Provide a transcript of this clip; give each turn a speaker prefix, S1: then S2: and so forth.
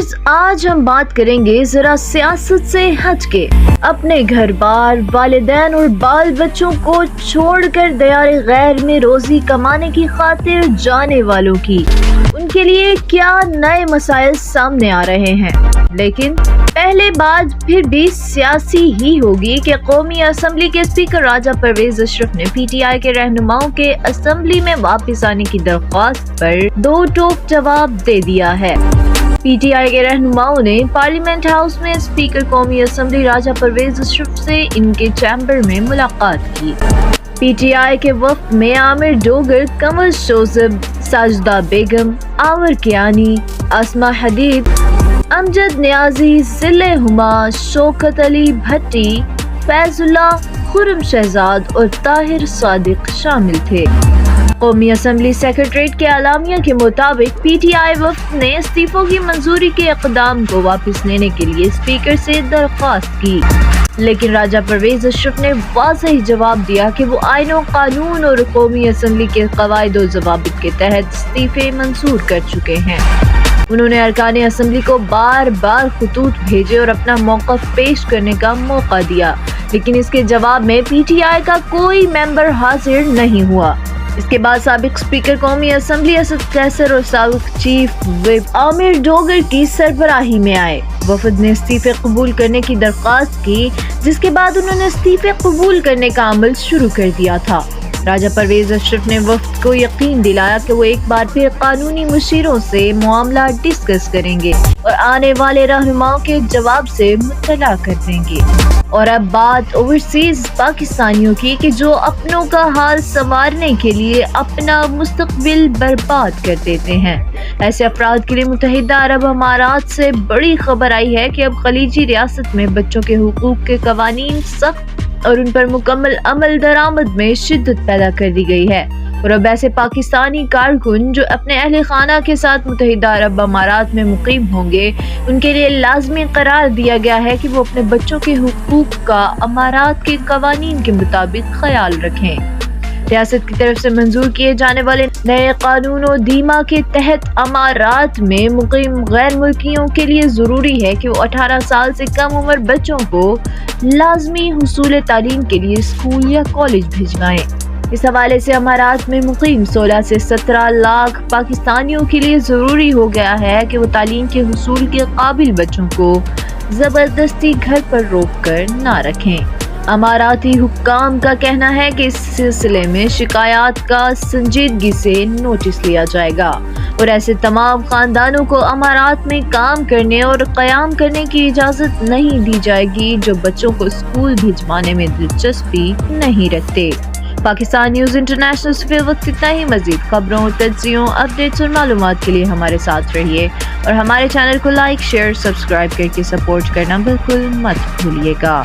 S1: Viewers, आज हम बात करेंगे जरा सियासत से हट के अपने घर बार, वालिदैन और बाल बच्चों को छोड़कर दयार गैर में रोजी कमाने की खातिर जाने वालों की। उनके लिए क्या नए मसाइल सामने आ रहे हैं। लेकिन पहले बात फिर भी सियासी ही होगी कि कौमी असम्बली के स्पीकर राजा परवेज अशरफ ने पीटीआई के रहनुमाओं के असम्बली में वापस आने की दरख्वास्त पर दो टोक जवाब दे दिया है। पीटीआई के रहनुमाओं ने पार्लियामेंट हाउस में स्पीकर कौमी असम्बली राजा परवेज अशरफ से इनके चैम्बर में मुलाकात की। पीटीआई के वफ्द में आमिर डोगर, कमल शोजब, साजिदा बेगम, आवर कियानी, आसमा हदीद, अमजद नियाजी, जिले हुमा, शौकत अली भट्टी, फैजुल्ला, खुरम शहजाद और ताहिर सादिक शामिल थे। कौमी असम्बली सेक्रेटरीट के अलामिया के मुताबिक पीटीआई वफ्द ने इस्तीफों की मंजूरी के इक़दाम को वापस लेने के लिए स्पीकर से दरख्वास्त की, लेकिन राजा परवेज अशरफ ने वाज़ेह जवाब दिया कि वो आईन और कानून और कौमी असम्बली के क़वाइद और ज़वाबित के तहत इस्तीफे मंजूर कर चुके हैं। उन्होंने अरकान असम्बली को बार बार खतूत भेजे और अपना मौक़िफ़ पेश करने का मौका दिया, लेकिन इसके जवाब में पीटीआई का कोई मेंबर हाजिर नहीं हुआ। इसके बाद साबिक स्पीकर कौमी असम्बली असद कैसर और साबिक चीफ व्हिप आमिर डोगर की सरबराही में आए। वफद ने इस्तीफे कबूल करने की दरख्वास्त की, जिसके बाद उन्होंने इस्तीफे कबूल करने का अमल शुरू कर दिया था। राजा परवेज अशरफ ने वफ्द को यकीन दिलाया कि वो एक बार फिर कानूनी मुशीरों से मामला डिस्कस करेंगे और आने वाले रहनुमाओं के जवाब से मुत्तला कर देंगे। और अब बात ओवरसीज पाकिस्तानियों की कि जो अपनों का हाल संवारने के लिए अपना मुस्तकबिल बर्बाद कर देते हैं। ऐसे अफराद के लिए मुत्तहिदा अरब अमारात से बड़ी खबर आई है कि अब खलीजी रियासत में बच्चों के हुकूक के कवानीन सख्त और उन पर मुकम्मल अमल दरामद में शिद्दत पैदा कर दी गई है। और अब ऐसे पाकिस्तानी कारकुन जो अपने अहले खाना के साथ मुत्तहिदा अरब अमारात में मुकीम होंगे, उनके लिए लाजमी करार दिया गया है कि वो अपने बच्चों के हुकूक का अमारात के कवानीन के मुताबिक ख्याल रखें। रियासत की तरफ से मंजूर किए जाने वाले नए कानून और दीमा के तहत अमारात में मुकीम गैर मुल्कियों के लिए ज़रूरी है कि वो 18 साल से कम उम्र बच्चों को लाजमी हुसूल तालीम के लिए स्कूल या कॉलेज भिजवाएं। इस हवाले से अमारात में मुकीम 16 से 17 लाख पाकिस्तानियों के लिए ज़रूरी हो गया है कि वो तालीम के हुसूल के काबिल बच्चों को ज़बरदस्ती घर पर रोक कर ना रखें। अमाराती हुक्काम का कहना है कि इस सिलसिले में शिकायत का संजीदगी से नोटिस लिया जाएगा और ऐसे तमाम खानदानों को अमारात में काम करने और क़याम करने की इजाज़त नहीं दी जाएगी जो बच्चों को स्कूल भिजवाने में दिलचस्पी नहीं रखते। पाकिस्तान न्यूज़ इंटरनेशनल से फिल वक्त इतना ही। मज़ीद खबरों, तज्ज़ियों, अपडेट्स और मालूमात के लिए हमारे साथ रहिए और हमारे चैनल को लाइक, शेयर, सब्सक्राइब करके सपोर्ट करना बिल्कुल मत भूलिएगा।